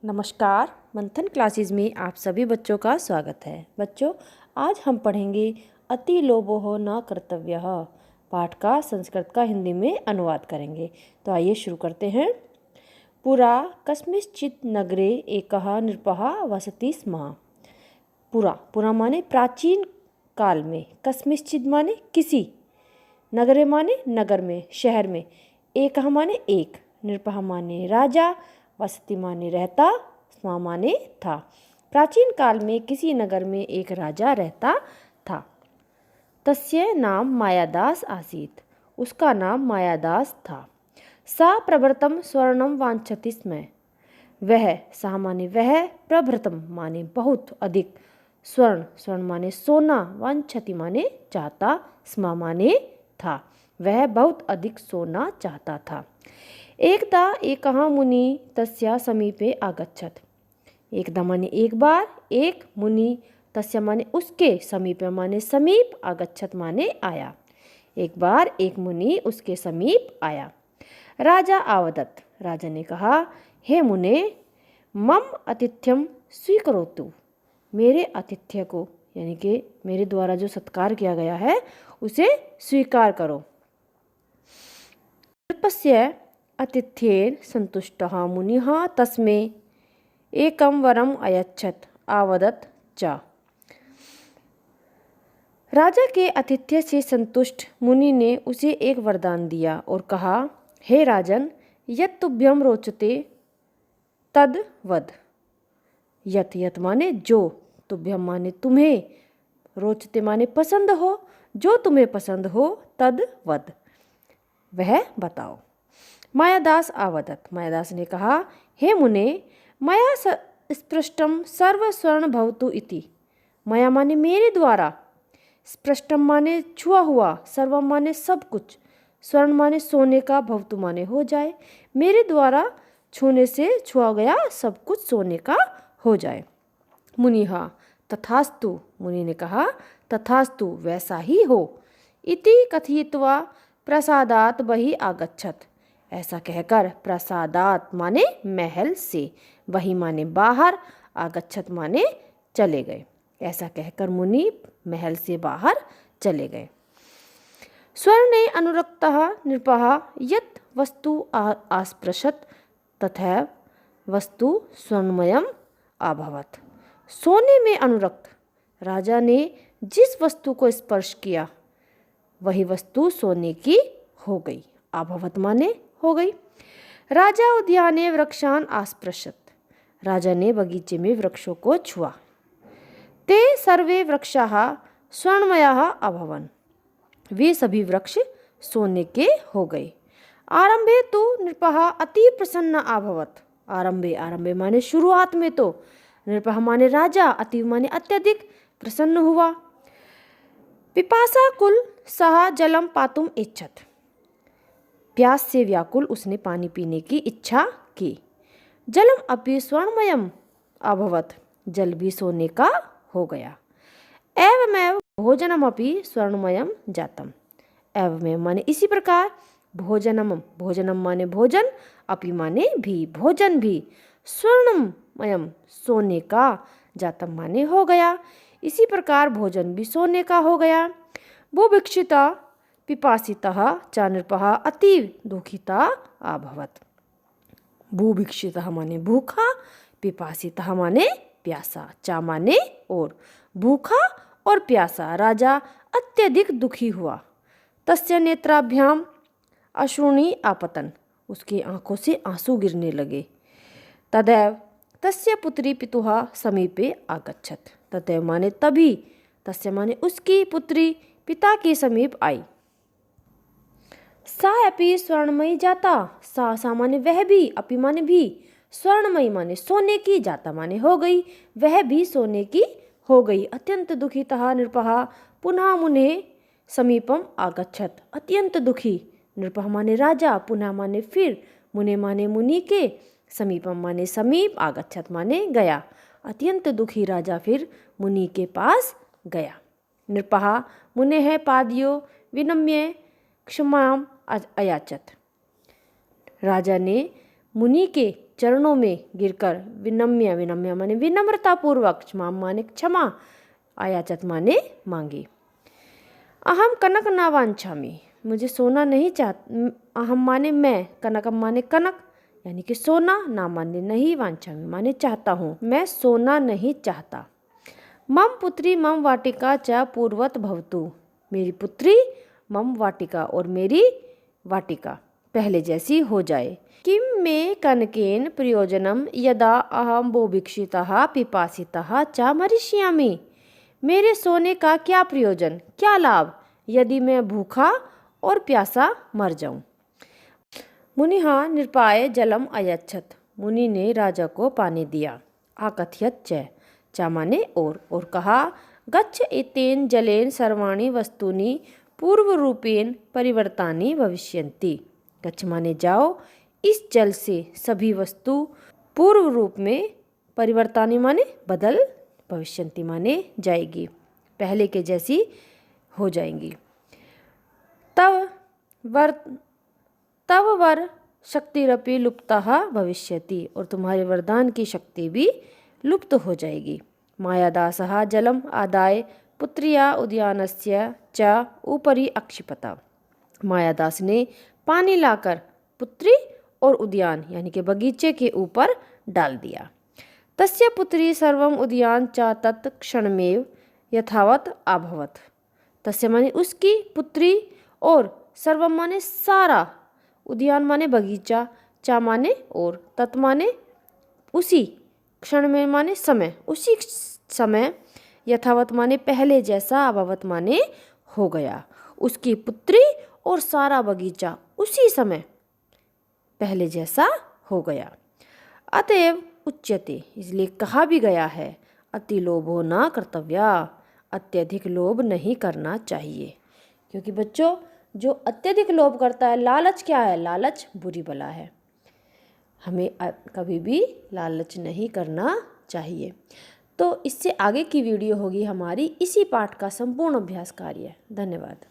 नमस्कार। मंथन क्लासेस में आप सभी बच्चों का स्वागत है। बच्चों, आज हम पढ़ेंगे अति लोभो न कर्तव्यः पाठ का संस्कृत का हिंदी में अनुवाद करेंगे। तो आइए शुरू करते हैं। पुरा कस्मिंश्चित् नगरे एकः नृपः वसति स्म। पुरा माने प्राचीन काल में, कस्मिंश्चित् माने किसी, नगरे माने नगर में, शहर में, एकः माने एक, नृपः माने राजा, वसति माने रहता, स्म माने था। प्राचीन काल में किसी नगर में एक राजा रहता था। तस्य नाम मायादास आसीत्। उसका नाम मायादास था। सा प्रभृतं स्वर्णं वाञ्छति स्म। वह, सा माने वह, प्रभृतं माने बहुत अधिक, स्वर्ण माने सोना, वाञ्छति माने चाहता, स्म माने था। वह बहुत अधिक सोना चाहता था। एकदा एकः मुनि तस्य समीपे आगच्छत्। एकदा माने एक बार, एक मुनि, तस्य माने उसके, समीपे माने समीप, आगच्छत् माने आया। एक बार एक मुनि उसके समीप आया। राजा आवदत्। राजा ने कहा, हे मुने, मम आतिथ्यम स्वीकरोतु। मेरे आतिथ्य को, यानी कि मेरे द्वारा जो सत्कार किया गया है उसे स्वीकार करो। नृपस्य आतिथ्येन संतुष्टः मुनिः तस्मै एकं वरम् अयच्छत् आवदत् च। राजा के आतिथ्य से संतुष्ट मुनि ने उसे एक वरदान दिया और कहा, हे राजन, यत् तुभ्यं रोचते तद वद। यत् माने जो, तुभ्यं माने तुम्हें, रोचते माने पसंद हो, जो तुम्हें पसंद हो, तद वद, वह बताओ। मायादास आवदत्। मायादास ने कहा, हे मुने, मया स्पृष्टम सर्व स्वर्ण भवतु इति। मया माने मेरे द्वारा, स्पृष्टम माने छुआ हुआ, सर्व माने सब कुछ, स्वर्ण माने सोने का, भवतु माने हो जाए, मेरे द्वारा छूने से छुआ गया सब कुछ सोने का हो जाए। मुनिः तथास्तु। मुनि ने कहा, तथास्तु, वैसा ही हो। इति कथयित्वा प्रसादात् बहि आगच्छत्। ऐसा कहकर प्रसादात माने महल से, वही माने बाहर, आगच्छत माने चले गए। ऐसा कहकर मुनि महल से बाहर चले गए। स्वर्णे अनुरक्तः नृपः यत् वस्तु आस्पृशत् तथैव वस्तु स्वर्णमयम् अभवत्। सोने में अनुरक्त राजा ने जिस वस्तु को स्पर्श किया वही वस्तु सोने की हो गई। अभवत माने हो गई। राजा उद्याने वृक्षान आस्पृशत्। राजा ने बगीचे में वृक्षों को छुआ। ते सर्वे वृक्षाः स्वर्णमयाः अभवन्। वे सभी वृक्ष सोने के हो गए। आरंभे तो नृपः अति प्रसन्न अभवत्। आरंभे माने शुरुआत में तो, नृपः माने राजा, अति माने अत्यधिक, प्रसन्न हुआ। पिपासा कुल सः जलम पातुम इच्छत्। प्यास से व्याकुल उसने पानी पीने की इच्छा की। जलम अपि स्वर्णमयम अभवत्। जल भी सोने का हो गया। एवमेव भोजनम अपि स्वर्णमयम जातम। एवमेव माने इसी प्रकार, भोजनम माने भोजन, अपि माने भी, भोजन भी, स्वर्णमयम सोने का, जातम माने हो गया। इसी प्रकार भोजन भी सोने का हो गया। बुभुक्षिता पिपासितः च नृपः अतीव दुखिता अभवत्। बुभुक्षितः माने भूखा, पिपासितः माने प्यासा, च माने और, भूखा और प्यासा राजा अत्यधिक दुखी हुआ। तस्य नेत्राभ्याम अश्रूणि आपतन्। उसकी आंखों से आंसू गिरने लगे। तदैव तस्य पुत्री पितुः समीपे आगच्छत्। तदैव माने तभी, तस्य माने उसकी पुत्री पिता के समीप आई। सा अपि स्वर्णमयी जाता। सा माने वह भी, अपि माने भी, स्वर्णमयी माने सोने की, जाता माने हो गई, वह भी सोने की हो गई। अत्यंत दुखितः नृपः पुनः मुनेः समीपम आगच्छत्। अत्यंत दुखी, नृपः माने राजा, पुनः माने फिर, मुने माने मुनि के, समीपम माने समीप, आगच्छत् माने गया। अत्यंत दुखी राजा फिर मुनि के पास गया। नृपः मुनेः पादयो विनम्य क्षमाम अयाचत। राजा ने मुनि के चरणों में गिरकर विनम्य, विनम्य माने विनम्रता पूर्वक, क्षमा माने क्षमा, आयाचत माने मांगी। अहम कनक ना वांछामि, मुझे सोना नहीं अहम माने मैं, कनकम माने कनक यानी कि सोना, ना माने नहीं, वांछामि माने चाहता हूँ, मैं सोना नहीं चाहता। मम पुत्री मम वाटिका च पूर्वत भवतु, मेरी पुत्री मम वाटिका और मेरी वाटिका पहले जैसी हो जाए। किम मे कनकेन प्रयोजनम यदा अहम बुभुक्षितः पिपासितः च मरिष्यामि, मेरे सोने का क्या प्रयोजन, क्या लाभ यदि मैं भूखा और प्यासा मर जाऊं। मुनिहा निरपाय जलम अयच्छत, मुनि ने राजा को पानी दिया। आकथयत च माने और कहा, गच्छ एतेन जलेन सर्वाणि वस्तूनि पूर्व रूपेण परिवर्तानि भविष्यन्ति, गच्छ माने जाओ, इस जल से सभी वस्तु पूर्व रूप में, परिवर्तानि माने बदल, भविष्यन्ति माने जाएगी, पहले के जैसी हो जाएंगी। तब वर शक्तिरपि लुप्तः भविष्यति, और तुम्हारे वरदान की शक्ति भी लुप्त हो जाएगी। मायादासः जलम आदाय पुत्र्या उद्यानस्य च ऊपरी अक्षिपत, मायादास ने पानी लाकर पुत्री और उद्यान यानी कि बगीचे के ऊपर डाल दिया। तस्य पुत्री सर्वम उद्यान च तत्क्षणमेव यथावत अभवत, तस्य माने उसकी पुत्री और सर्वम माने सारा, उद्यान माने बगीचा, चा माने और, तत् माने उसी, क्षण में माने समय, उसी समय, यथावत माने पहले जैसा, अभवत माने हो गया, उसकी पुत्री और सारा बगीचा उसी समय पहले जैसा हो गया। अतएव उच्यते, इसलिए कहा भी गया है, अति लोभो न कर्तव्या, अत्यधिक लोभ नहीं करना चाहिए। क्योंकि बच्चों जो अत्यधिक लोभ करता है, लालच क्या है, लालच बुरी बला है, हमें कभी भी लालच नहीं करना चाहिए। तो इससे आगे की वीडियो होगी हमारी इसी पाठ का संपूर्ण अभ्यास कार्य। धन्यवाद।